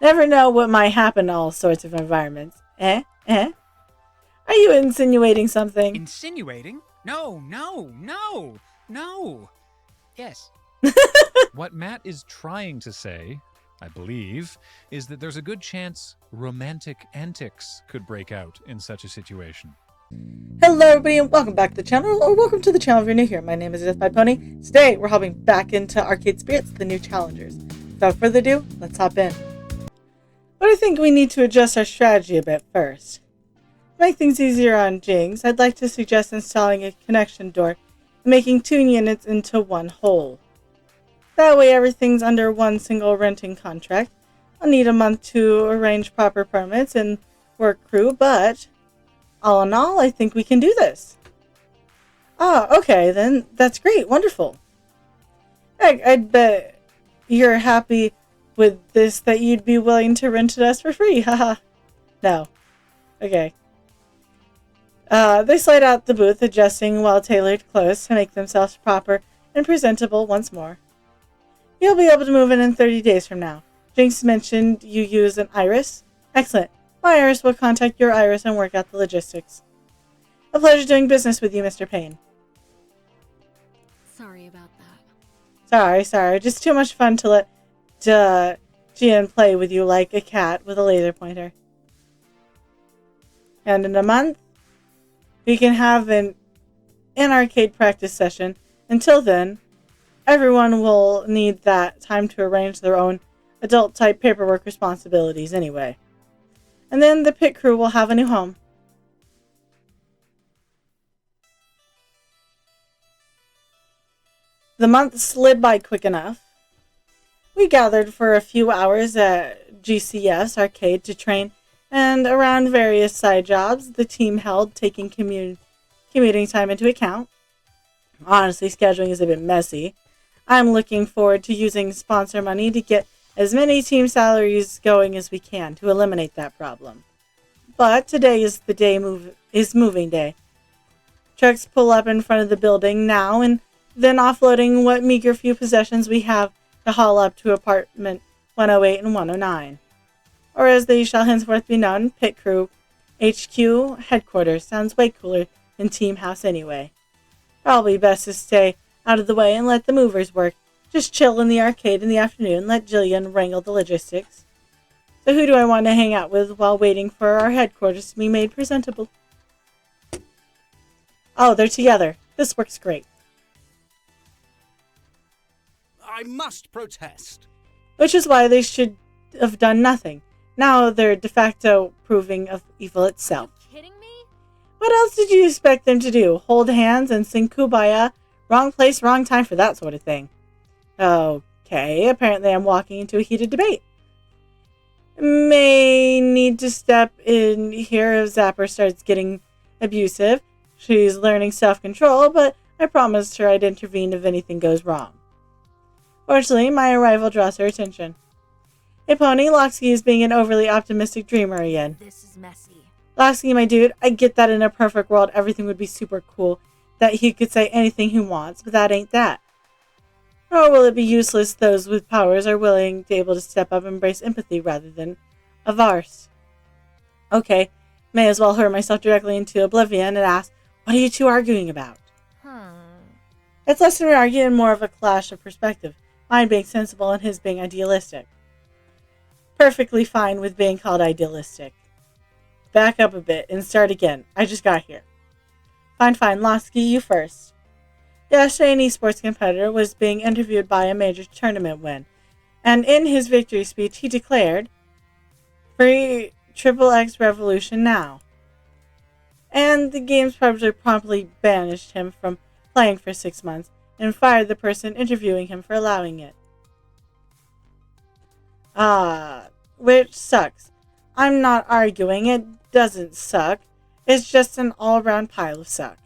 Never know what might happen in all sorts of environments. Eh? Eh? Are you insinuating something? Insinuating? No, no, no, no. Yes. What Matt is trying to say, I believe, is that there's a good chance romantic antics could break out in such a situation. Hello everybody and welcome back to the channel, or welcome to the channel if you're new here. My name is Deathbite Pony. Today we're hopping back into Arcade Spirits, the new challengers. Without further ado, let's hop in. But I think we need to adjust our strategy a bit first. To make things easier on Jinx, I'd like to suggest installing a connection door and making 2 units into one whole. That way everything's under one single renting contract. I'll need a month to arrange proper permits and work crew, but all in all, I think we can do this. Ah, okay, then that's great, wonderful. I'd bet you're happy with this that you'd be willing to rent it us for free, haha. No. Okay. They slide out the booth, adjusting well-tailored clothes to make themselves proper and presentable once more. You'll be able to move in 30 days from now. Jinx mentioned you use an iris. Excellent. My iris will contact your iris and work out the logistics. A pleasure doing business with you, Mr. Payne. Sorry about that. Sorry. Just too much fun to let Gian play with you like a cat with a laser pointer. And in a month, we can have an in-arcade practice session. Until then, everyone will need that time to arrange their own adult-type paperwork responsibilities anyway. And then the pit crew will have a new home. The month slid by quick enough. We gathered for a few hours at GCF's arcade to train, and around various side jobs the team held, taking commuting time into account. Honestly, scheduling is a bit messy. I'm looking forward to using sponsor money to get as many team salaries going as we can to eliminate that problem. But today is moving day. Trucks pull up in front of the building now and then offloading what meager few possessions we have to haul up to apartment 108 and 109. Or as they shall henceforth be known, Pit Crew HQ headquarters. Sounds way cooler than Team House anyway. Probably best to stay out of the way and let the movers work. Just chill in the arcade in the afternoon, let Jillian wrangle the logistics. So who do I want to hang out with while waiting for our headquarters to be made presentable? Oh, they're together. This works great. I must protest. Which is why they should have done nothing. Now they're de facto proving of evil itself. Are you kidding me? What else did you expect them to do? Hold hands and sing Kumbaya? Wrong place, wrong time for that sort of thing. Okay, apparently I'm walking into a heated debate. May need to step in here if Zapper starts getting abusive. She's learning self-control, but I promised her I'd intervene if anything goes wrong. Fortunately, my arrival draws her attention. Hey Pony, Loxky is being an overly optimistic dreamer again. This is messy. Loxky, my dude, I get that in a perfect world everything would be super cool, that he could say anything he wants, but that ain't that. Nor will it be useless those with powers are willing to able to step up and embrace empathy rather than averse. Okay, may as well hurl myself directly into oblivion and ask, what are you two arguing about? It's less than an argument and more of a clash of perspective, mine being sensible and his being idealistic. Perfectly fine with being called idealistic. Back up a bit and start again. I just got here. Fine, Loxky, you first. Yesterday, an esports competitor was being interviewed by a major tournament win, and in his victory speech, he declared, "Free Triple X Revolution now." And the game's publisher promptly banished him from playing for 6 months and fired the person interviewing him for allowing it. Which sucks. I'm not arguing, it doesn't suck. It's just an all-around pile of suck.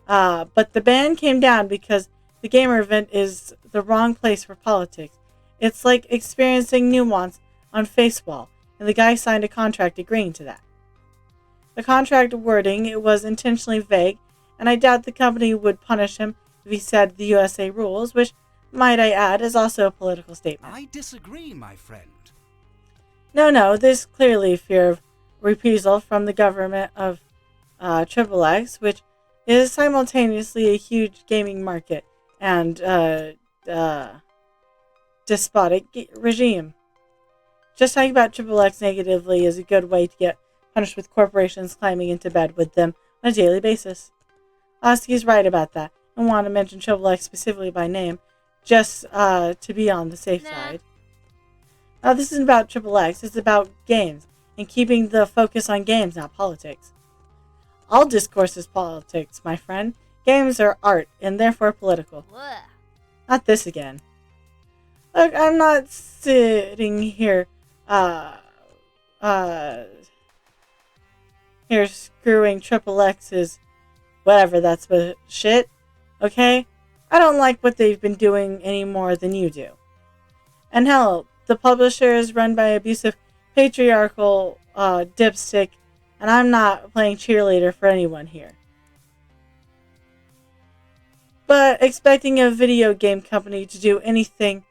But the ban came down because the gamer event is the wrong place for politics. It's like experiencing nuance on Facewall, and the guy signed a contract agreeing to that. The contract wording was intentionally vague, and I doubt the company would punish him if he said the USA rules, which, might I add, is also a political statement. I disagree, my friend. No, there's clearly fear of reprisal from the government of Triple X, which is simultaneously a huge gaming market and despotic regime. Just talking about Triple X negatively is a good way to get punished with corporations climbing into bed with them on a daily basis. Oski's right about that, and want to mention Triple X specifically by name, just to be on the safe side. Now, this isn't about Triple X, it's about games, and keeping the focus on games, not politics. All discourse is politics, my friend. Games are art, and therefore political. Not this again. Look, I'm not sitting here, here screwing Triple X's whatever that's shit, okay? I don't like what they've been doing any more than you do. And hell, the publisher is run by abusive, patriarchal, dipstick, and I'm not playing cheerleader for anyone here. But expecting a video game company to do anything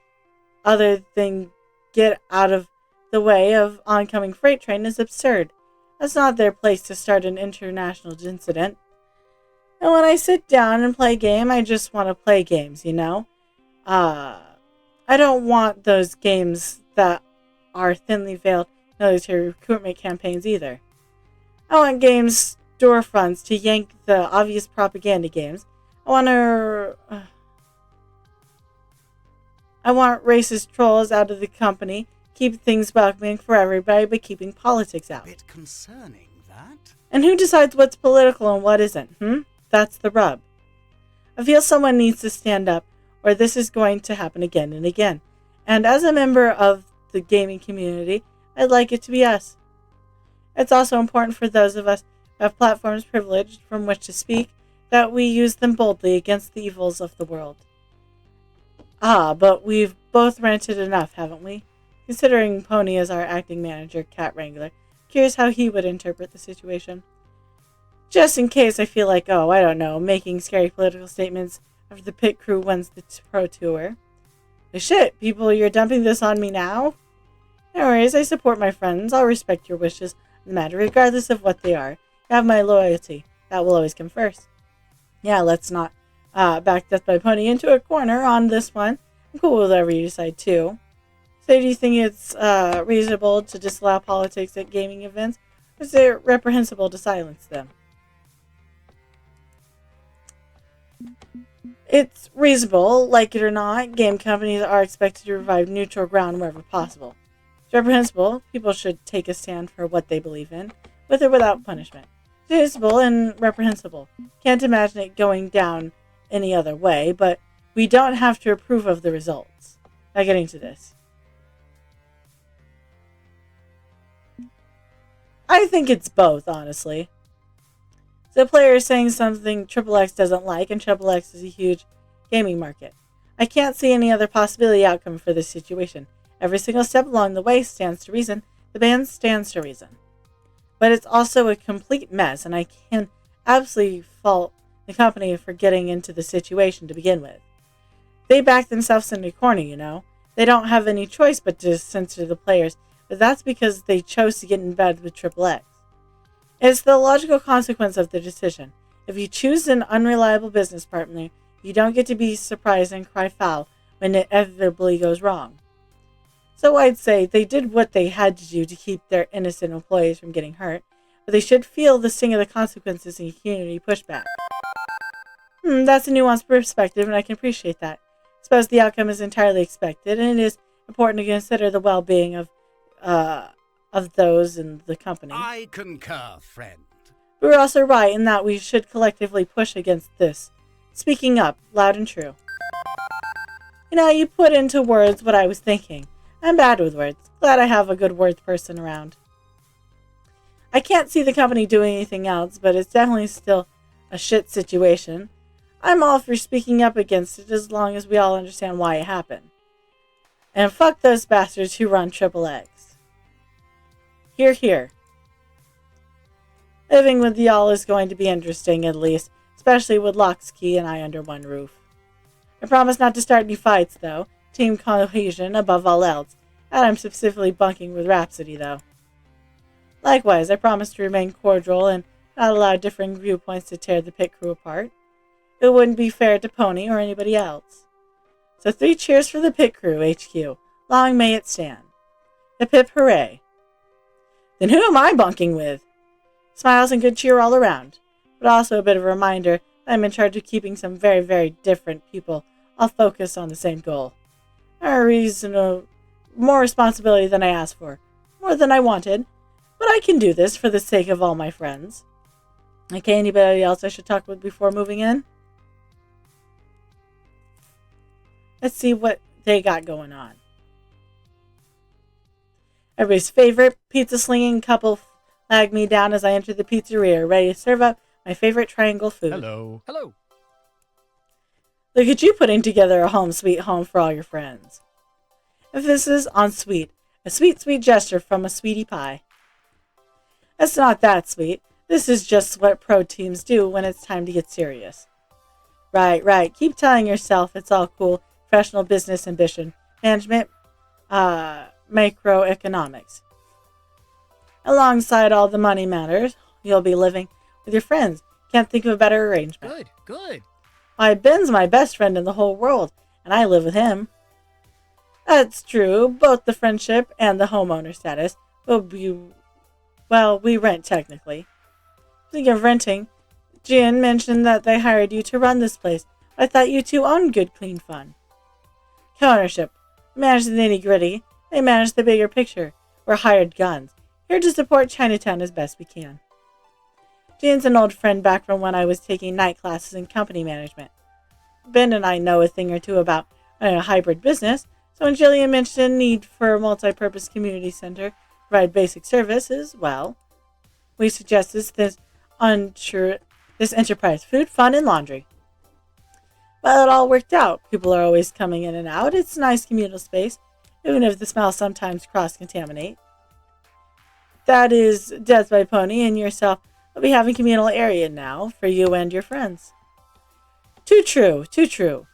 other than get out of the way of oncoming freight train is absurd. That's not their place to start an international incident. And when I sit down and play a game, I just want to play games, you know? I don't want those games that are thinly veiled military recruitment campaigns either. I want games storefronts to yank the obvious propaganda games. I want racist trolls out of the company, keep things welcoming for everybody, but keeping politics out. Bit concerning, that. And who decides what's political and what isn't, That's the rub. I feel someone needs to stand up, or this is going to happen again and again. And as a member of the gaming community, I'd like it to be us. It's also important for those of us who have platforms privileged from which to speak, that we use them boldly against the evils of the world. But we've both ranted enough, haven't we? Considering Pony as our acting manager, Cat Wrangler, curious how he would interpret the situation. Just in case I feel like, making scary political statements after the pit crew wins the pro tour. Shit, people, you're dumping this on me now? No worries, I support my friends. I'll respect your wishes on the matter, regardless of what they are. You have my loyalty. That will always come first. Yeah, let's not back Death by Pony into a corner on this one. I'm cool with whatever you decide, too. So do you think it's reasonable to disallow politics at gaming events? Or is it reprehensible to silence them? It's reasonable, like it or not. Game companies are expected to provide neutral ground wherever possible. It's reprehensible. People should take a stand for what they believe in, with or without punishment. It's reasonable and reprehensible. Can't imagine it going down any other way, but we don't have to approve of the results. Now getting to this. I think it's both, honestly. The player is saying something Triple X doesn't like, and Triple X is a huge gaming market. I can't see any other possibility outcome for this situation. Every single step along the way stands to reason. The band stands to reason. But it's also a complete mess, and I can absolutely fault the company for getting into the situation to begin with. They back themselves into a corner, you know. They don't have any choice but to censor the players, but that's because they chose to get in bed with Triple X. It's the logical consequence of the decision. If you choose an unreliable business partner, you don't get to be surprised and cry foul when it inevitably goes wrong. So I'd say they did what they had to do to keep their innocent employees from getting hurt, but they should feel the sting of the consequences in community pushback. That's a nuanced perspective, and I can appreciate that. I suppose the outcome is entirely expected, and it is important to consider the well-being of those in the company. I concur, friend. But we're also right in that we should collectively push against this. Speaking up, loud and true. You know, you put into words what I was thinking. I'm bad with words. Glad I have a good words person around. I can't see the company doing anything else, but it's definitely still a shit situation. I'm all for speaking up against it as long as we all understand why it happened. And fuck those bastards who run Triple X. Hear, hear. Living with y'all is going to be interesting, at least, especially with Locksky and I under one roof. I promise not to start any fights, though. Team cohesion above all else. And I'm specifically bunking with Rhapsody, though. Likewise, I promise to remain cordial and not allow differing viewpoints to tear the pit crew apart. It wouldn't be fair to Pony or anybody else. So 3 cheers for the pit crew, HQ. Long may it stand. Hip hip hooray. Then who am I bunking with? Smiles and good cheer all around, but also a bit of a reminder that I'm in charge of keeping some very, very different people all focused on the same goal. More responsibility than I asked for, more than I wanted, but I can do this for the sake of all my friends. Okay, anybody else I should talk with before moving in? Let's see what they got going on. Everybody's favorite pizza slinging couple flagged me down as I entered the pizzeria, ready to serve up my favorite triangle food. Hello. Hello. Look at you putting together a home sweet home for all your friends. Emphasis on sweet. A sweet, sweet gesture from a sweetie pie. That's not that sweet. This is just what pro teams do when it's time to get serious. Right. Keep telling yourself it's all cool. Professional business ambition. Management. Macroeconomics. Alongside all the money matters, you'll be living with your friends. Can't think of a better arrangement. Good. Why, Ben's my best friend in the whole world, and I live with him. That's true. Both the friendship and the homeowner status will be... Well, we rent technically. Speaking of renting, Jen mentioned that they hired you to run this place. I thought you two owned Good Clean Fun. Co-ownership. Manage the nitty-gritty. They manage the bigger picture. We're hired guns. Here to support Chinatown as best we can. Jen's an old friend back from when I was taking night classes in company management. Ben and I know a thing or two about running a hybrid business, so when Jillian mentioned the need for a multi-purpose community center to provide basic services, well, we suggested this enterprise: food, fun, and laundry. Well, it all worked out. People are always coming in and out. It's a nice communal space, even if the smells sometimes cross-contaminate. That is Death by Pony and yourself will be having communal area now for you and your friends. Too true.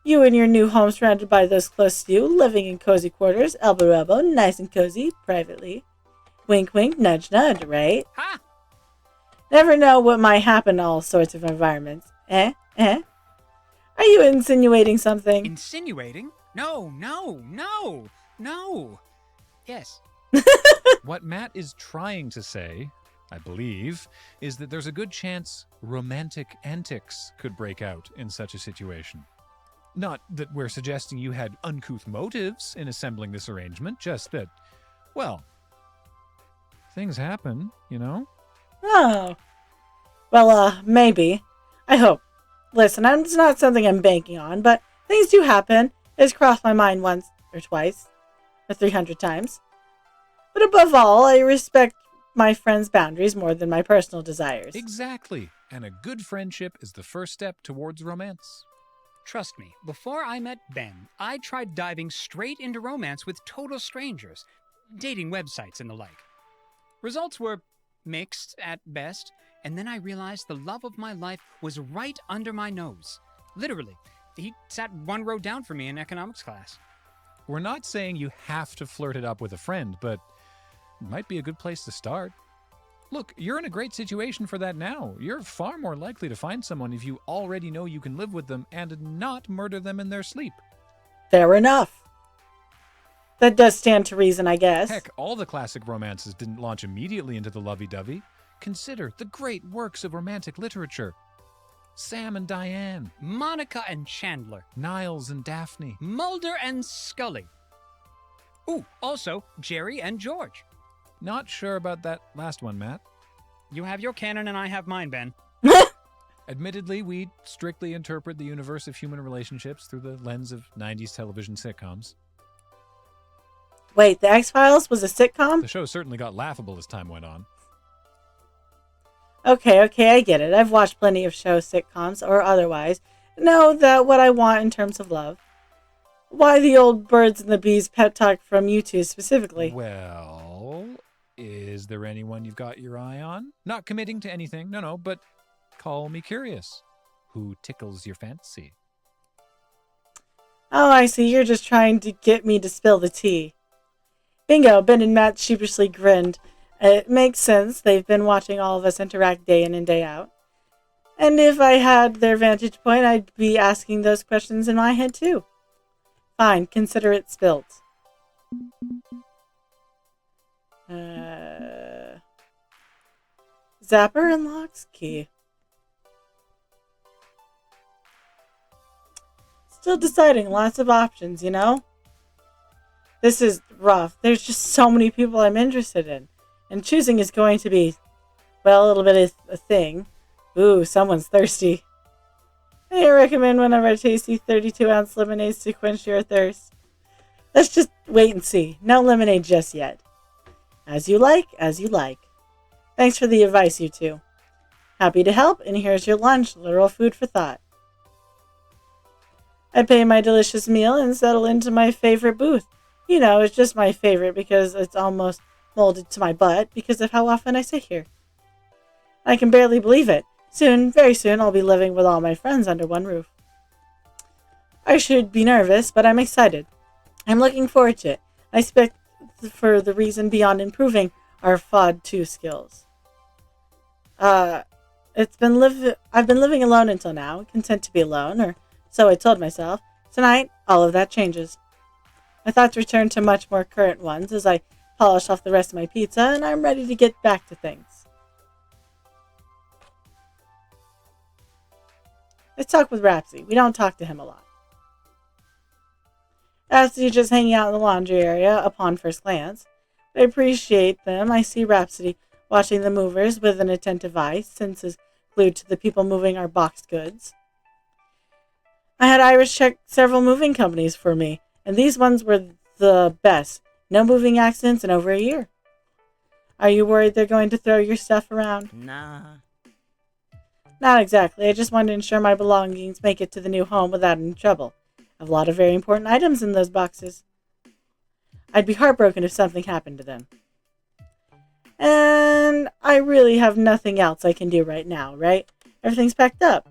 You and your new home surrounded by those close to you, living in cozy quarters, elbow to elbow, nice and cozy, privately. Wink, wink, nudge, nudge, right? Ha! Never know what might happen in all sorts of environments. Eh? Are you insinuating something? Insinuating? No. Yes. What Matt is trying to say, I believe, is that there's a good chance romantic antics could break out in such a situation. Not that we're suggesting you had uncouth motives in assembling this arrangement, just that, well, things happen, you know? Oh. Well, maybe. I hope. Listen, it's not something I'm banking on, but things do happen. It's crossed my mind once or twice, or 300 times. But above all, I respect my friends' boundaries more than my personal desires. Exactly. And a good friendship is the first step towards romance. Trust me, before I met Ben, I tried diving straight into romance with total strangers, dating websites and the like. Results were mixed at best, and then I realized the love of my life was right under my nose. Literally, he sat one row down from me in economics class. We're not saying you have to flirt it up with a friend, but it might be a good place to start. Look, you're in a great situation for that now. You're far more likely to find someone if you already know you can live with them and not murder them in their sleep. Fair enough. That does stand to reason, I guess. Heck, all the classic romances didn't launch immediately into the lovey-dovey. Consider the great works of romantic literature. Sam and Diane, Monica and Chandler, Niles and Daphne. Mulder and Scully. Ooh, also Jerry and George. Not sure about that last one, Matt. You have your canon and I have mine, Ben. Admittedly, we strictly interpret the universe of human relationships through the lens of 90s television sitcoms. Wait, The X-Files was a sitcom? The show certainly got laughable as time went on. Okay, I get it. I've watched plenty of shows, sitcoms, or otherwise. Know that what I want in terms of love. Why the old birds and the bees pep talk from you two specifically? Well, is there anyone you've got your eye on? Not committing to anything, no, but call me curious. Who tickles your fancy? Oh, I see. You're just trying to get me to spill the tea. Bingo, Ben and Matt sheepishly grinned. It makes sense. They've been watching all of us interact day in and day out. And if I had their vantage point, I'd be asking those questions in my head too. Fine, consider it spilt. Zapper unlocks key. Still deciding, lots of options, you know? This is rough. There's just so many people I'm interested in. And choosing is going to be, well, a little bit of a thing. Ooh, someone's thirsty. I recommend one of our tasty 32-ounce lemonades to quench your thirst. Let's just wait and see. No lemonade just yet. As you like, as you like. Thanks for the advice, you two. Happy to help, and here's your lunch, literal food for thought. I pay my delicious meal and settle into my favorite booth. You know, it's just my favorite because it's almost molded to my butt because of how often I sit here. I can barely believe it. Soon, very soon, I'll be living with all my friends under one roof. I should be nervous, but I'm excited. I'm looking forward to it. I expect for the reason beyond improving our FOD 2 skills. I've been living alone until now, content to be alone, or so I told myself. Tonight, all of that changes. My thoughts return to much more current ones as I polish off the rest of my pizza, and I'm ready to get back to things. Let's talk with Rhapsody. We don't talk to him a lot. Rhapsody just hanging out in the laundry area upon first glance. I appreciate them. I see Rhapsody watching the movers with an attentive eye, senses glued to the people moving our boxed goods. I had Iris check several moving companies for me, and these ones were the best. No moving accidents in over a year. Are you worried they're going to throw your stuff around? Nah. Not exactly. I just want to ensure my belongings make it to the new home without any trouble. I have a lot of very important items in those boxes. I'd be heartbroken if something happened to them. And I really have nothing else I can do right now, right? Everything's packed up.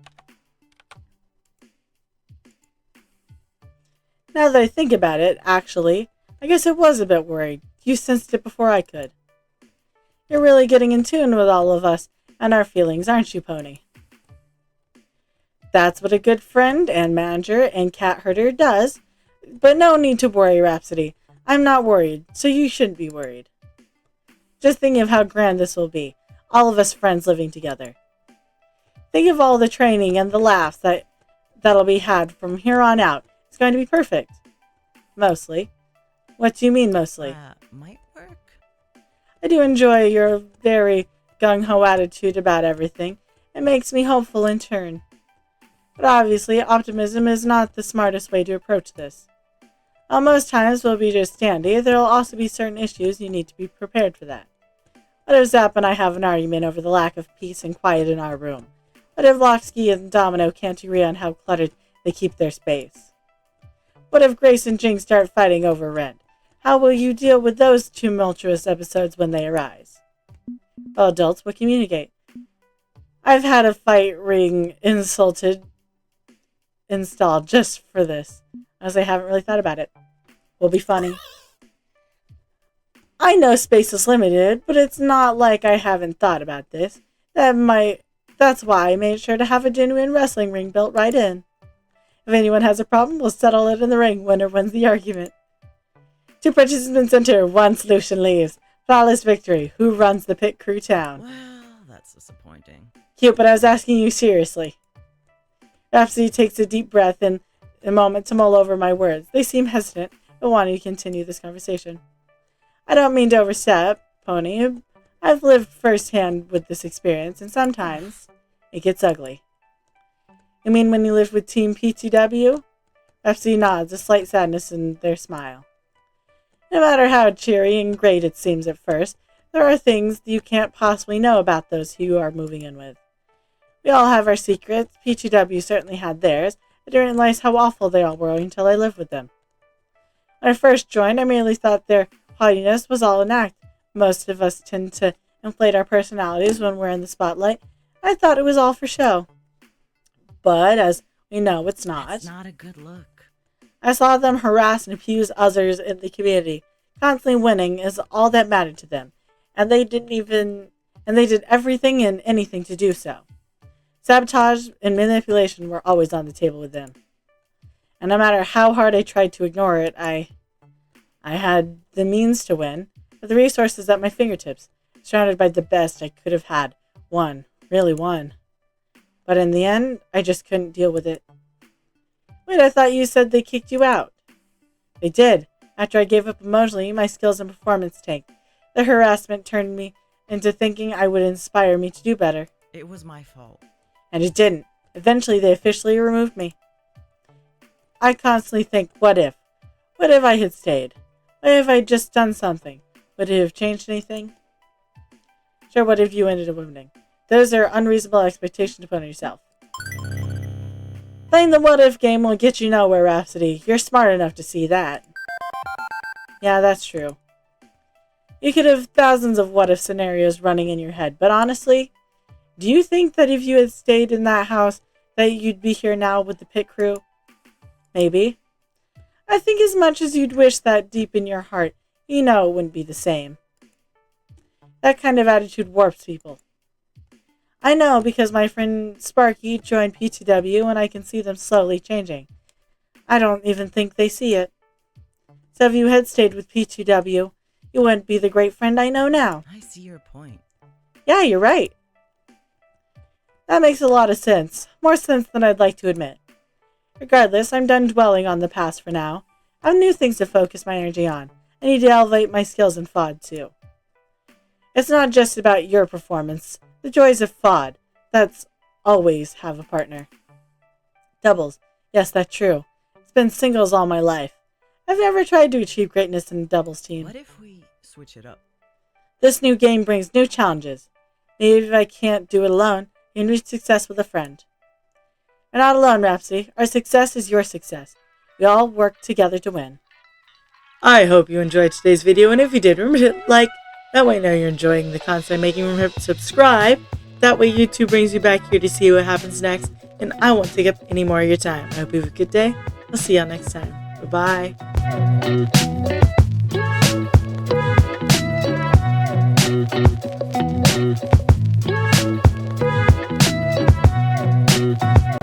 Now that I think about it, actually, I guess I was a bit worried. You sensed it before I could. You're really getting in tune with all of us and our feelings, aren't you, Pony? That's what a good friend and manager and cat herder does. But no need to worry, Rhapsody. I'm not worried, so you shouldn't be worried. Just think of how grand this will be. All of us friends living together. Think of all the training and the laughs that'll be had from here on out. It's going to be perfect. Mostly. What do you mean, mostly? Might work. I do enjoy your very gung-ho attitude about everything. It makes me hopeful in turn. But obviously, optimism is not the smartest way to approach this. While most times will be just dandy, there will also be certain issues you need to be prepared for that. What if Zap and I have an argument over the lack of peace and quiet in our room? What if Locksky and Domino can't agree on how cluttered they keep their space? What if Grace and Jinx start fighting over rent? How will you deal with those tumultuous episodes when they arise? Well, adults will communicate. I've had a fight ring installed just for this, as I haven't really thought about it. Will be funny. I know space is limited, but it's not like I haven't thought about this. That's why I made sure to have a genuine wrestling ring built right in. If anyone has a problem, we'll settle it in the ring. Winner wins the argument. 2 participants enter, 1 solution leaves. Flawless victory. Who runs the pit crew town? Well, that's disappointing. Cute, but I was asking you seriously. Rhapsody takes a deep breath and a moment to mull over my words. They seem hesitant, but wanting to continue this conversation. I don't mean to overstep, Pony. I've lived firsthand with this experience, and sometimes it gets ugly. You mean when you lived with Team PTW? Rhapsody nods, a slight sadness in their smile. No matter how cheery and great it seems at first, there are things you can't possibly know about those who you are moving in with. We all have our secrets. PTW certainly had theirs. I didn't realize how awful they all were until I lived with them. When I first joined, I merely thought their haughtiness was all an act. Most of us tend to inflate our personalities when we're in the spotlight. I thought it was all for show. But, as we know, it's not. It's not a good look. I saw them harass and abuse others in the community, Constantly winning is all that mattered to them, and they did everything and anything to do so. Sabotage and manipulation were always on the table with them. And no matter how hard I tried to ignore it, I had the means to win, with the resources at my fingertips, surrounded by the best I could have had. Really won. But in the end, I just couldn't deal with it. Wait, I thought you said they kicked you out. They did. After I gave up emotionally, my skills and performance tanked. The harassment turned me into thinking I would inspire me to do better. It was my fault. And it didn't. Eventually, they officially removed me. I constantly think, what if? What if I had stayed? What if I had just done something? Would it have changed anything? Sure, what if you ended up winning? Those are unreasonable expectations to put on yourself. Playing the what if game will get you nowhere, Rhapsody. You're smart enough to see that. Yeah, that's true. You could have thousands of what if scenarios running in your head, but honestly, do you think that if you had stayed in that house that you'd be here now with the pit crew? Maybe. I think as much as you'd wish that deep in your heart, you know it wouldn't be the same. That kind of attitude warps people. I know because my friend Sparky joined P2W and I can see them slowly changing. I don't even think they see it. So if you had stayed with P2W, you wouldn't be the great friend I know now. I see your point. Yeah, you're right. That makes a lot of sense. More sense than I'd like to admit. Regardless, I'm done dwelling on the past for now. I have new things to focus my energy on. I need to elevate my skills in FOD too. It's not just about your performance. The joys of FOD. That's always have a partner. Doubles. Yes, that's true. It's been singles all my life. I've never tried to achieve greatness in a doubles team. What if we switch it up? This new game brings new challenges. Maybe if I can't do it alone, you can reach success with a friend. You're not alone, Rhapsody. Our success is your success. We all work together to win. I hope you enjoyed today's video, and if you did, remember to hit like. That way I know you're enjoying the content I'm making. Remember to subscribe. That way YouTube brings you back here to see what happens next, and I won't take up any more of your time. I hope you have a good day. I'll see y'all next time. Bye-bye.